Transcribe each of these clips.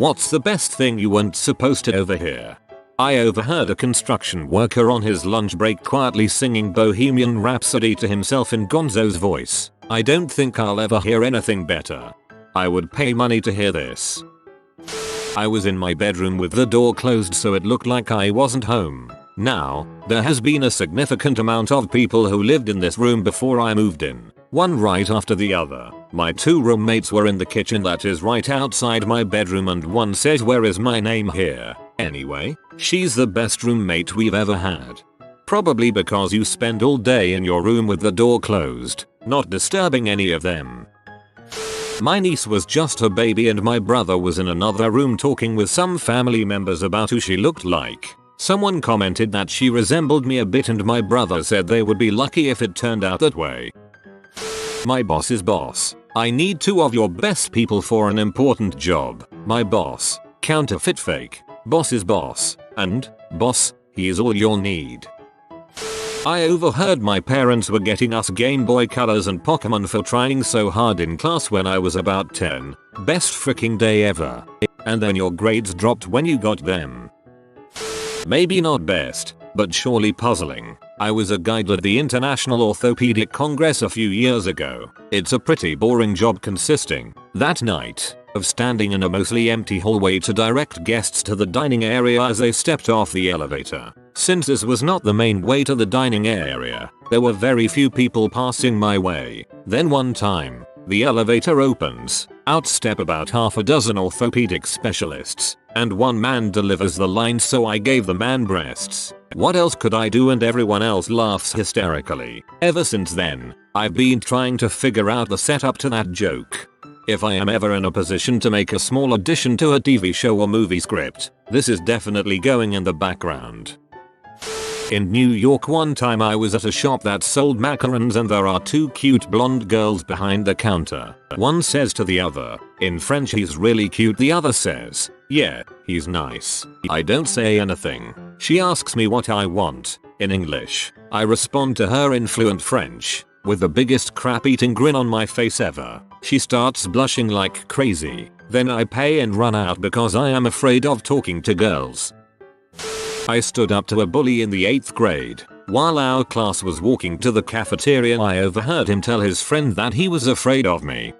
What's the best thing you weren't supposed to overhear? I overheard a construction worker on his lunch break quietly singing Bohemian Rhapsody to himself in Gonzo's voice. I don't think I'll ever hear anything better. I would pay money to hear this. I was in my bedroom with the door closed so it looked like I wasn't home. Now, there has been a significant amount of people who lived in this room before I moved in, one right after the other. My 2 roommates were in the kitchen that is right outside my bedroom and one says, "Where is my name here?" Anyway, she's the best roommate we've ever had. Probably because you spend all day in your room with the door closed, not disturbing any of them. My niece was just a baby and my brother was in another room talking with some family members about who she looked like. Someone commented that she resembled me a bit and my brother said they would be lucky if it turned out that way. My boss's boss. I need 2 of your best people for an important job. My boss. Counterfeit fake. Boss's boss. And, boss, he is all you'll need. I overheard my parents were getting us Game Boy Colors and Pokemon for trying so hard in class when I was about 10. Best freaking day ever. And then your grades dropped when you got them. Maybe not best, but surely puzzling. I was a guide at the International Orthopedic Congress a few years ago. It's a pretty boring job consisting, that night, of standing in a mostly empty hallway to direct guests to the dining area as they stepped off the elevator. Since this was not the main way to the dining area, there were very few people passing my way. Then one time, the elevator opens, out step about half a dozen orthopedic specialists, and one man delivers the line, "So I gave the man breasts." What else could I do? And everyone else laughs hysterically. Ever since then, I've been trying to figure out the setup to that joke. If I am ever in a position to make a small addition to a TV show or movie script, this is definitely going in the background. In New York one time I was at a shop that sold macarons and there are 2 cute blonde girls behind the counter. One says to the other, in French, "He's really cute." The other says, "Yeah, he's nice." I don't say anything. She asks me what I want, in English. I respond to her in fluent French, with the biggest crap-eating grin on my face ever. She starts blushing like crazy. Then I pay and run out because I am afraid of talking to girls. I stood up to a bully in the 8th grade. While our class was walking to the cafeteria, I overheard him tell his friend that he was afraid of me.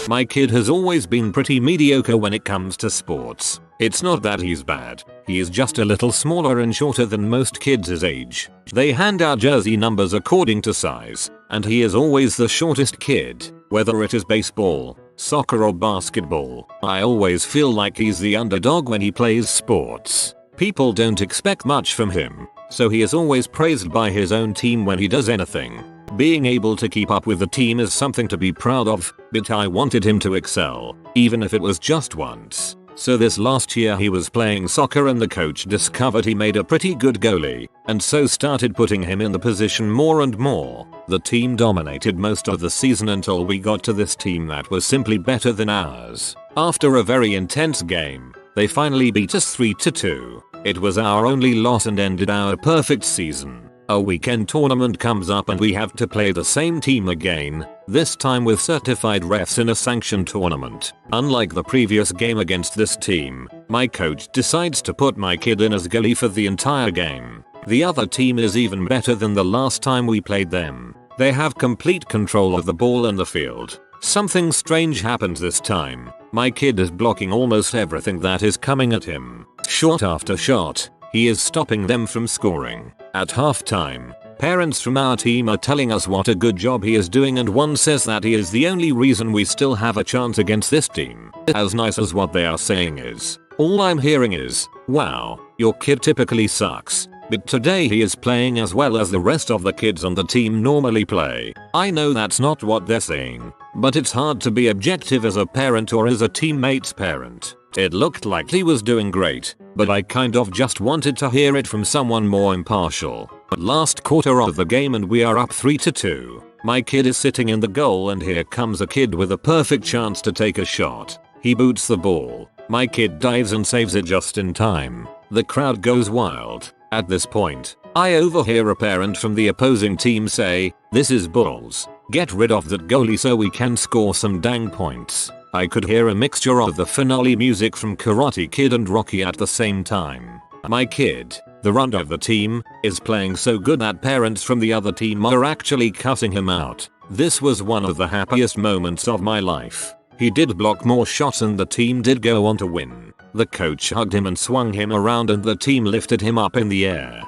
My kid has always been pretty mediocre when it comes to sports. It's not that he's bad, he is just a little smaller and shorter than most kids his age. They hand out jersey numbers according to size, and he is always the shortest kid, whether it is baseball, soccer or basketball. I always feel like he's the underdog when he plays sports. People don't expect much from him, so he is always praised by his own team when he does anything. Being able to keep up with the team is something to be proud of, but I wanted him to excel, even if it was just once. So this last year he was playing soccer and the coach discovered he made a pretty good goalie, and so started putting him in the position more and more. The team dominated most of the season until we got to this team that was simply better than ours. After a very intense game, they finally beat us 3-2. It was our only loss and ended our perfect season. A weekend tournament comes up and we have to play the same team again, this time with certified refs in a sanctioned tournament. Unlike the previous game against this team, my coach decides to put my kid in as goalie for the entire game. The other team is even better than the last time we played them. They have complete control of the ball and the field. Something strange happens this time. My kid is blocking almost everything that is coming at him. Shot after shot, he is stopping them from scoring. At halftime, parents from our team are telling us what a good job he is doing, and one says that he is the only reason we still have a chance against this team. As nice as what they are saying is, all I'm hearing is, "Wow, your kid typically sucks, but today he is playing as well as the rest of the kids on the team normally play." I know that's not what they're saying, but it's hard to be objective as a parent or as a teammate's parent. It looked like he was doing great, but I kind of just wanted to hear it from someone more impartial. Last quarter of the game and we are up 3-2. My kid is sitting in the goal and here comes a kid with a perfect chance to take a shot. He boots the ball. My kid dives and saves it just in time. The crowd goes wild. At this point, I overhear a parent from the opposing team say, "This is bulls. Get rid of that goalie so we can score some dang points." I could hear a mixture of the finale music from Karate Kid and Rocky at the same time. My kid, the runt of the team, is playing so good that parents from the other team are actually cussing him out. This was one of the happiest moments of my life. He did block more shots and the team did go on to win. The coach hugged him and swung him around and the team lifted him up in the air.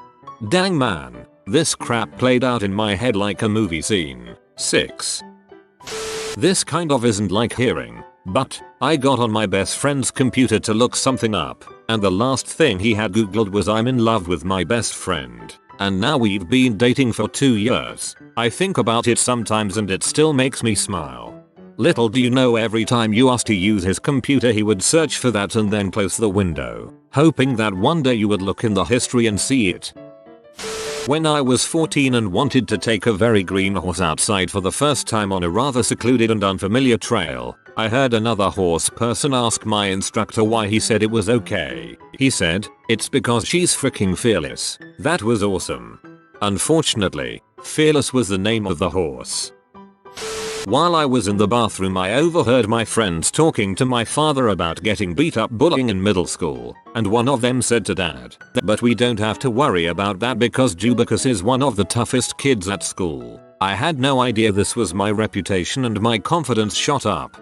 Dang man, this crap played out in my head like a movie scene. 6. This kind of isn't like hearing, but I got on my best friend's computer to look something up, and the last thing he had googled was I'm in love with my best friend. And now we've been dating for 2 years. I think about it sometimes and it still makes me smile. Little do you know, every time you asked to use his computer he would search for that and then close the window, hoping that one day you would look in the history and see it. When I was 14 and wanted to take a very green horse outside for the first time on a rather secluded and unfamiliar trail, I heard another horse person ask my instructor why he said it was okay. He said, "It's because she's freaking fearless." That was awesome. Unfortunately, Fearless was the name of the horse. While I was in the bathroom I overheard my friends talking to my father about getting beat up bullying in middle school, and one of them said to dad, "But we don't have to worry about that because Jubicus is one of the toughest kids at school." I had no idea this was my reputation and my confidence shot up.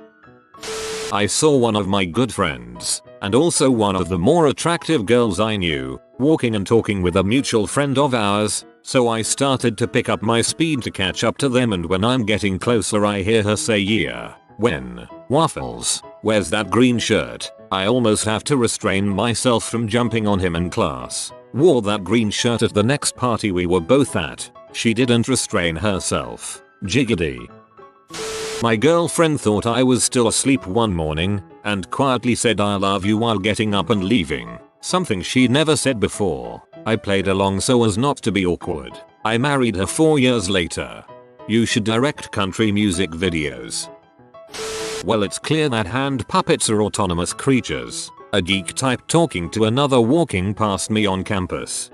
I saw one of my good friends, and also one of the more attractive girls I knew, walking and talking with a mutual friend of ours, so I started to pick up my speed to catch up to them, and when I'm getting closer I hear her say, "Yeah, when, Waffles, where's that green shirt?" I almost have to restrain myself from jumping on him in class. Wore that green shirt at the next party we were both at. She didn't restrain herself. Jiggity. My girlfriend thought I was still asleep one morning and quietly said "I love you" while getting up and leaving, something she'd never said before. I played along so as not to be awkward. I married her 4 years later. You should direct country music videos. Well, it's clear that hand puppets are autonomous creatures. A geek type talking to another walking past me on campus.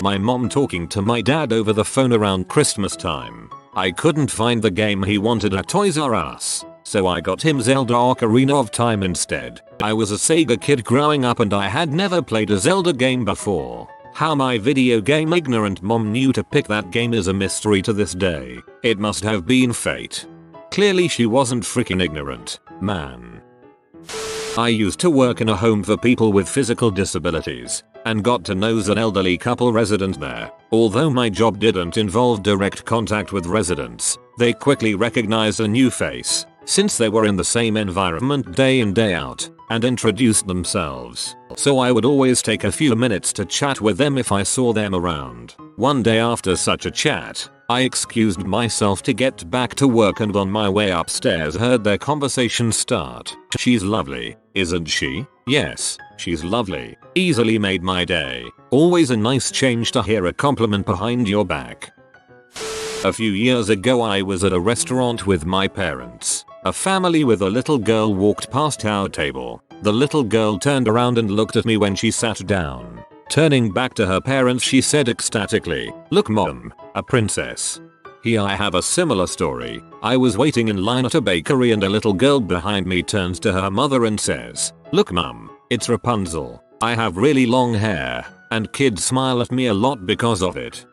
My mom talking to my dad over the phone around Christmas time. I couldn't find the game he wanted at Toys R Us, so I got him Zelda Ocarina of Time instead. I was a Sega kid growing up and I had never played a Zelda game before. How my video game ignorant mom knew to pick that game is a mystery to this day. It must have been fate. Clearly she wasn't freaking ignorant, man. I used to work in a home for people with physical disabilities, and got to know an elderly couple resident there. Although my job didn't involve direct contact with residents, they quickly recognized a new face, since they were in the same environment day in day out, and introduced themselves. So I would always take a few minutes to chat with them if I saw them around. One day after such a chat, I excused myself to get back to work, and on my way upstairs heard their conversation start. "She's lovely, isn't she?" "Yes, she's lovely." Easily made my day. Always a nice change to hear a compliment behind your back. A few years ago I was at a restaurant with my parents. A family with a little girl walked past our table. The little girl turned around and looked at me when she sat down. Turning back to her parents she said ecstatically, "Look mom, a princess." Here I have a similar story. I was waiting in line at a bakery and a little girl behind me turns to her mother and says, "Look mom, it's Rapunzel. I have really long hair," and kids smile at me a lot because of it.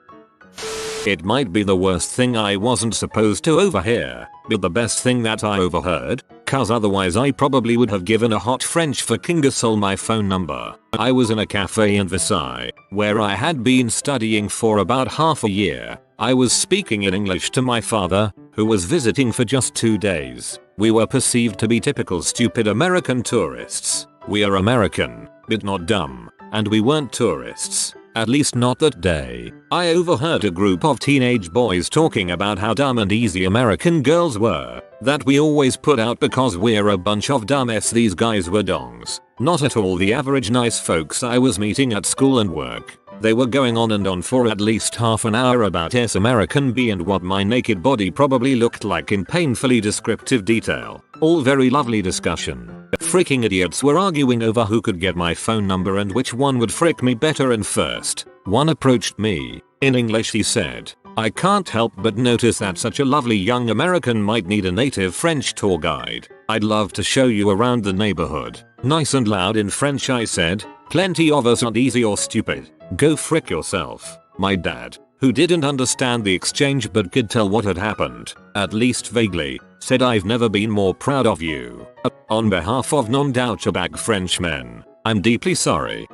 It might be the worst thing I wasn't supposed to overhear, but the best thing that I overheard, cause otherwise I probably would have given a hot French for King Gasol my phone number. I was in a cafe in Versailles, where I had been studying for about half a year. I was speaking in English to my father, who was visiting for just 2 days. We were perceived to be typical stupid American tourists. We are American, but not dumb, and we weren't tourists. At least not that day. I overheard a group of teenage boys talking about how dumb and easy American girls were, that we always put out because we're a bunch of dumbass. These guys were dongs. Not at all the average nice folks I was meeting at school and work. They were going on and on for at least half an hour about American B and what my naked body probably looked like in painfully descriptive detail. All very lovely discussion. Freaking idiots were arguing over who could get my phone number and which one would frick me better, and first, one approached me. In English he said, I can't help but notice that such a lovely young American might need a native French tour guide. I'd love to show you around the neighborhood. Nice and loud in French I said. Plenty of us aren't easy or stupid. Go frick yourself. My dad, who didn't understand the exchange but could tell what had happened, at least vaguely, said I've never been more proud of you. On behalf of non-Douchebag Frenchmen, I'm deeply sorry.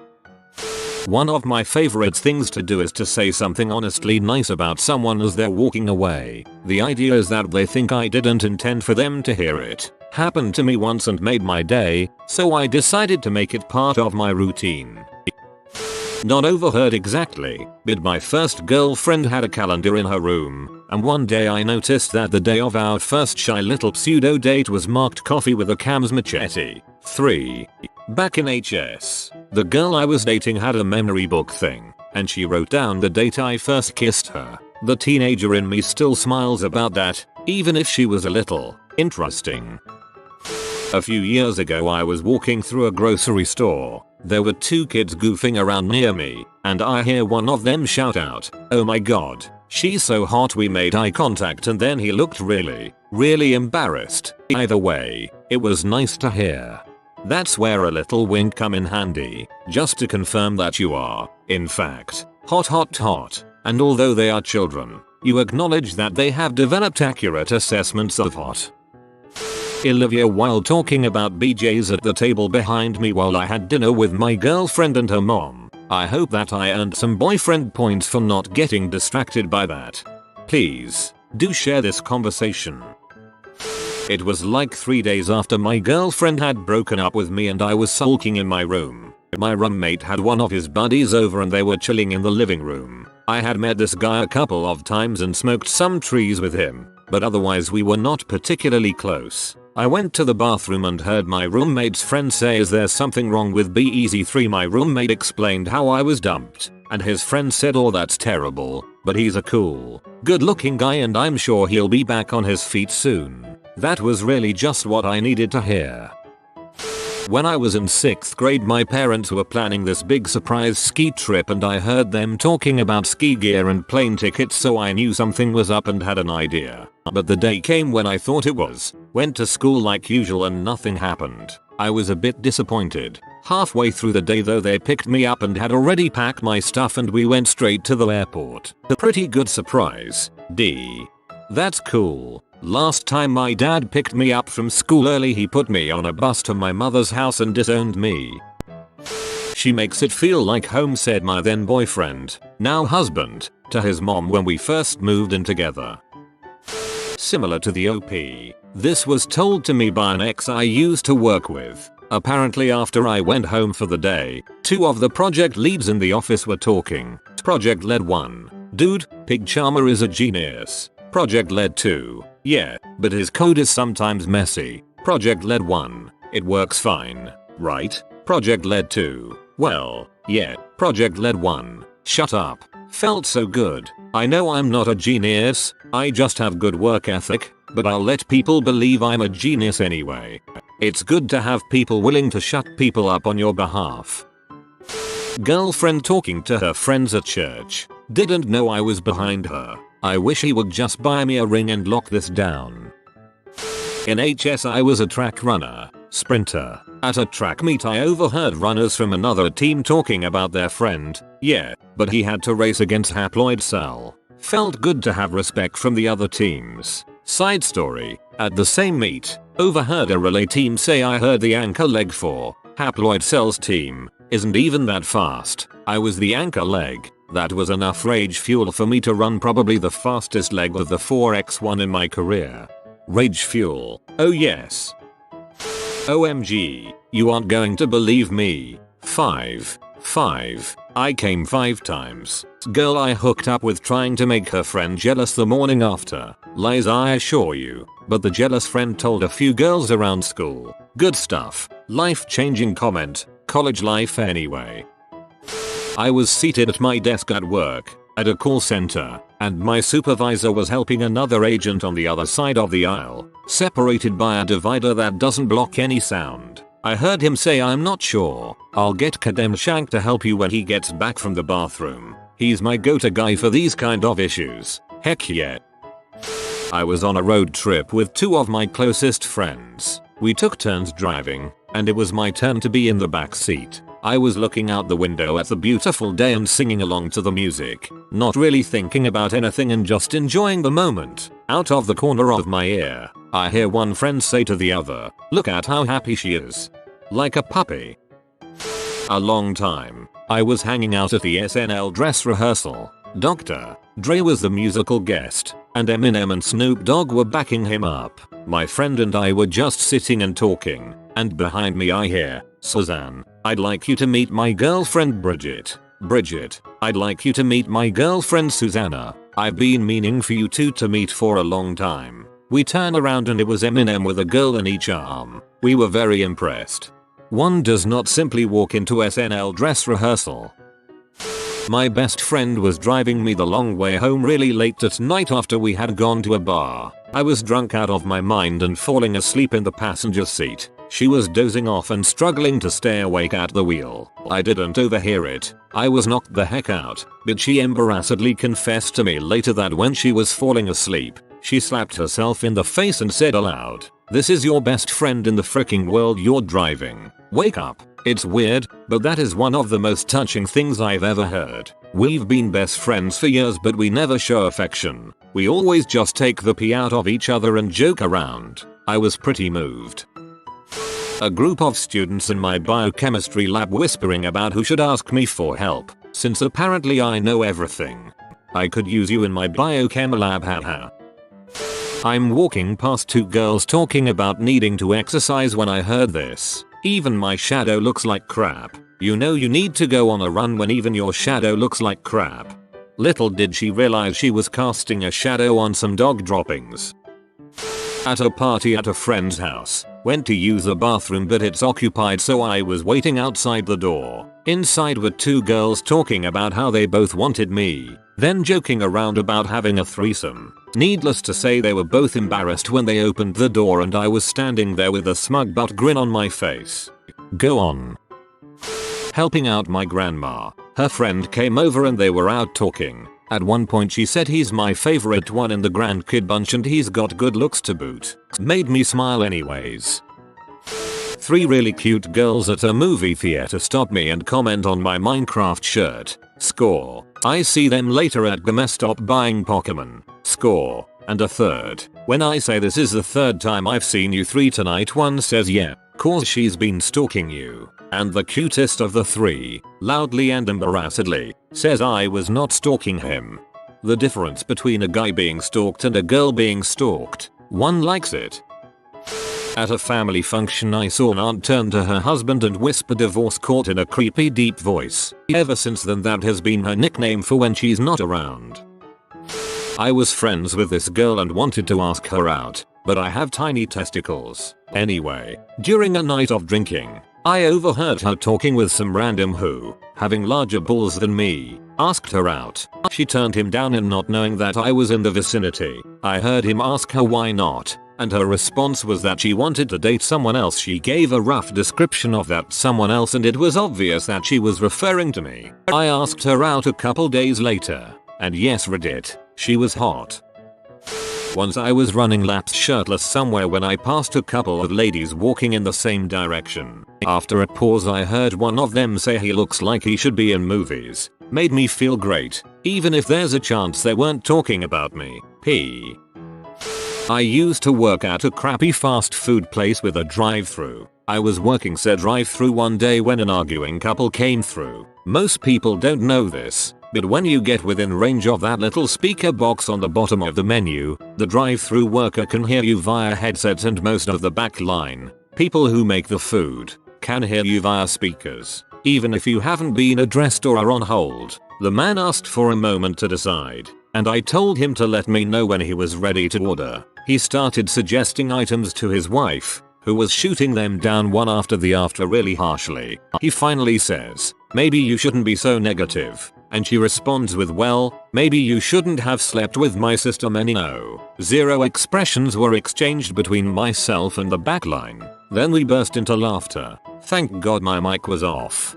One of my favorite things to do is to say something honestly nice about someone as they're walking away. The idea is that they think I didn't intend for them to hear it. Happened to me once and made my day, so I decided to make it part of my routine. Not overheard exactly, but my first girlfriend had a calendar in her room, and one day I noticed that the day of our first shy little pseudo date was marked coffee with a Cam's machete. 3. Back in HS, the girl I was dating had a memory book thing, and she wrote down the date I first kissed her. The teenager in me still smiles about that, even if she was a little interesting. A few years ago I was walking through a grocery store. There were two kids goofing around near me, and I hear one of them shout out, "Oh my god, she's so hot." We made eye contact and then he looked really embarrassed. Either way, it was nice to hear. That's where a little wink come in handy, just to confirm that you are, in fact, hot. And although they are children, you acknowledge that they have developed accurate assessments of hot. Olivia while talking about BJ's at the table behind me while I had dinner with my girlfriend and her mom. I hope that I earned some boyfriend points for not getting distracted by that. Please, do share this conversation. It was like 3 days after my girlfriend had broken up with me and I was sulking in my room. My roommate had one of his buddies over and they were chilling in the living room. I had met this guy a couple of times and smoked some trees with him, but otherwise we were not particularly close. I went to the bathroom and heard my roommate's friend say, "Is there something wrong with BEZ3?" My roommate explained how I was dumped, and his friend said, "Oh, that's terrible, but he's a cool, good-looking guy and I'm sure he'll be back on his feet soon." That was really just what I needed to hear. When I was in 6th grade, my parents were planning this big surprise ski trip and I heard them talking about ski gear and plane tickets, so I knew something was up and had an idea. But the day came when I thought it was. Went to school like usual and nothing happened. I was a bit disappointed. Halfway through the day though, they picked me up and had already packed my stuff and we went straight to the airport. A pretty good surprise. That's cool. Last time my dad picked me up from school early, he put me on a bus to my mother's house and disowned me. "She makes it feel like home," said my then boyfriend, now husband, to his mom when we first moved in together. Similar to the OP, this was told to me by an ex I used to work with. Apparently after I went home for the day, two of the project leads in the office were talking. Project lead 1, "Dude, Pig Charmer is a genius." Project lead 2, "Yeah, but his code is sometimes messy." Project lead 1, "It works fine, right?" Project lead 2, "Well, yeah." Project lead 1, "Shut up." Felt so good. I know I'm not a genius, I just have good work ethic, but I'll let people believe I'm a genius anyway. It's good to have people willing to shut people up on your behalf. Girlfriend talking to her friends at church. Didn't know I was behind her. I wish he would just buy me a ring and lock this down. In HS I was a track runner, sprinter. At a track meet I overheard runners from another team talking about their friend. Yeah, but he had to race against haploid cell. Felt good to have respect from the other teams. Side story, at the same meet, overheard a relay team say, "I heard the anchor leg for haploid cells team isn't even that fast." I was the anchor leg. That was enough rage fuel for me to run probably the fastest leg of the 4x1 in my career. Rage fuel, oh yes. OMG, you aren't going to believe me. 5. I came 5 times. Girl I hooked up with trying to make her friend jealous the morning after. Lies I assure you, but the jealous friend told a few girls around school. Good stuff. Life-changing comment. College life anyway. I was seated at my desk at work, at a call center, and my supervisor was helping another agent on the other side of the aisle, separated by a divider that doesn't block any sound. I heard him say, "I'm not sure. I'll get Kadem Shank to help you when he gets back from the bathroom. He's my go-to guy for these kind of issues." Heck yeah. I was on a road trip with two of my closest friends. We took turns driving, and it was my turn to be in the back seat. I was looking out the window at the beautiful day and singing along to the music, not really thinking about anything and just enjoying the moment. Out of the corner of my ear, I hear one friend say to the other, "Look at how happy she is. Like a puppy." A long time, I was hanging out at the SNL dress rehearsal. Dr. Dre was the musical guest, and Eminem and Snoop Dogg were backing him up. My friend and I were just sitting and talking, and behind me I hear, "Suzanne, I'd like you to meet my girlfriend Bridget. Bridget, I'd like you to meet my girlfriend Susanna. I've been meaning for you two to meet for a long time." We turn around and it was Eminem with a girl in each arm. We were very impressed. One does not simply walk into SNL dress rehearsal. My best friend was driving me the long way home really late at night after we had gone to a bar. I was drunk out of my mind and falling asleep in the passenger seat. She was dozing off and struggling to stay awake at the wheel. I didn't overhear it. I was knocked the heck out, but she embarrassedly confessed to me later that when she was falling asleep, she slapped herself in the face and said aloud, "This is your best friend in the freaking world you're driving. Wake up." It's weird, but that is one of the most touching things I've ever heard. We've been best friends for years but we never show affection. We always just take the pee out of each other and joke around. I was pretty moved. A group of students in my biochemistry lab whispering about who should ask me for help, since apparently I know everything. I could use you in my biochem lab, haha. I'm walking past two girls talking about needing to exercise when I heard this. Even my shadow looks like crap. You know you need to go on a run when even your shadow looks like crap. Little did she realize she was casting a shadow on some dog droppings. At a party at a friend's house. Went to use the bathroom but it's occupied so I was waiting outside the door. Inside were two girls talking about how they both wanted me, then joking around about having a threesome. Needless to say they were both embarrassed when they opened the door and I was standing there with a smug butt grin on my face. Go on. Helping out my grandma. Her friend came over and they were out talking. At one point she said he's my favorite one in the grandkid bunch and he's got good looks to boot. Made me smile anyways. Three really cute girls at a movie theater stop me and comment on my Minecraft shirt. Score. I see them later at GameStop buying Pokemon. Score. And a third. When I say this is the third time I've seen you three tonight, one says yeah, cause she's been stalking you. And the cutest of the three, loudly and embarrassedly, says I was not stalking him. The difference between a guy being stalked and a girl being stalked. One likes it. At a family function I saw an aunt turn to her husband and whisper divorce court in a creepy deep voice. Ever since then that has been her nickname for when she's not around. I was friends with this girl and wanted to ask her out, but I have tiny testicles. Anyway, during a night of drinking, I overheard her talking with some random who, having larger balls than me, asked her out. She turned him down and not knowing that I was in the vicinity, I heard him ask her why not, and her response was that she wanted to date someone else. She gave a rough description of that someone else and it was obvious that she was referring to me. I asked her out a couple days later, and yes, read it, she was hot. Once I was running laps shirtless somewhere when I passed a couple of ladies walking in the same direction. After a pause I heard one of them say he looks like he should be in movies. Made me feel great, even if there's a chance they weren't talking about me. P. I used to work at a crappy fast food place with a drive-thru. I was working said drive-thru one day when an arguing couple came through. Most people don't know this, but when you get within range of that little speaker box on the bottom of the menu, the drive-thru worker can hear you via headsets and most of the back line, people who make the food, can hear you via speakers. Even if you haven't been addressed or are on hold. The man asked for a moment to decide, and I told him to let me know when he was ready to order. He started suggesting items to his wife, who was shooting them down one after the other really harshly. He finally says, "Maybe you shouldn't be so negative." And she responds with, "Well, maybe you shouldn't have slept with my sister many." No. Zero expressions were exchanged between myself and the backline. Then we burst into laughter. Thank God my mic was off.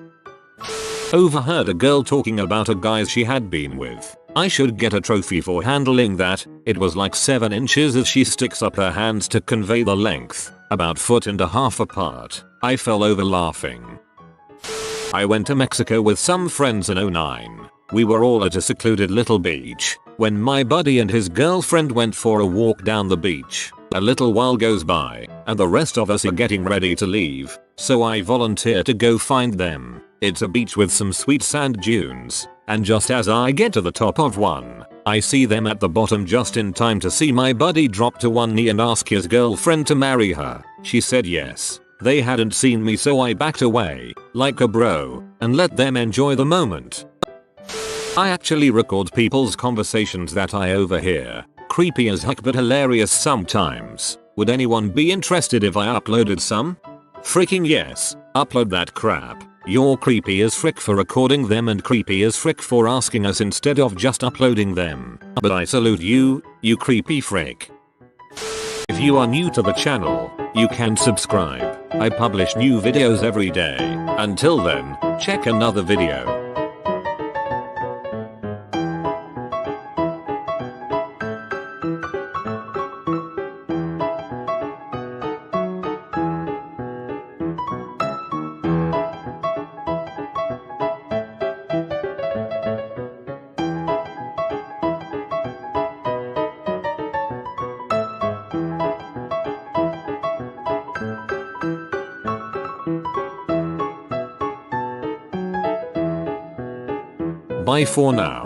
Overheard a girl talking about a guy she had been with. I should get a trophy for handling that. It was like 7 inches as she sticks up her hands to convey the length, about 1.5 feet apart. I fell over laughing. I went to Mexico with some friends in '09. We were all at a secluded little beach when my buddy and his girlfriend went for a walk down the beach. A little while goes by and the rest of us are getting ready to leave, so I volunteer to go find them. It's a beach with some sweet sand dunes, and just as I get to the top of one, I see them at the bottom just in time to see my buddy drop to one knee and ask his girlfriend to marry her. She said yes. They hadn't seen me, so I backed away, like a bro, and let them enjoy the moment. I actually record people's conversations that I overhear. Creepy as heck but hilarious sometimes. Would anyone be interested if I uploaded some? Freaking yes, upload that crap. You're creepy as frick for recording them and creepy as frick for asking us instead of just uploading them. But I salute you, you creepy frick. If you are new to the channel, you can subscribe. I publish new videos every day. Until then, check another video. Bye for now.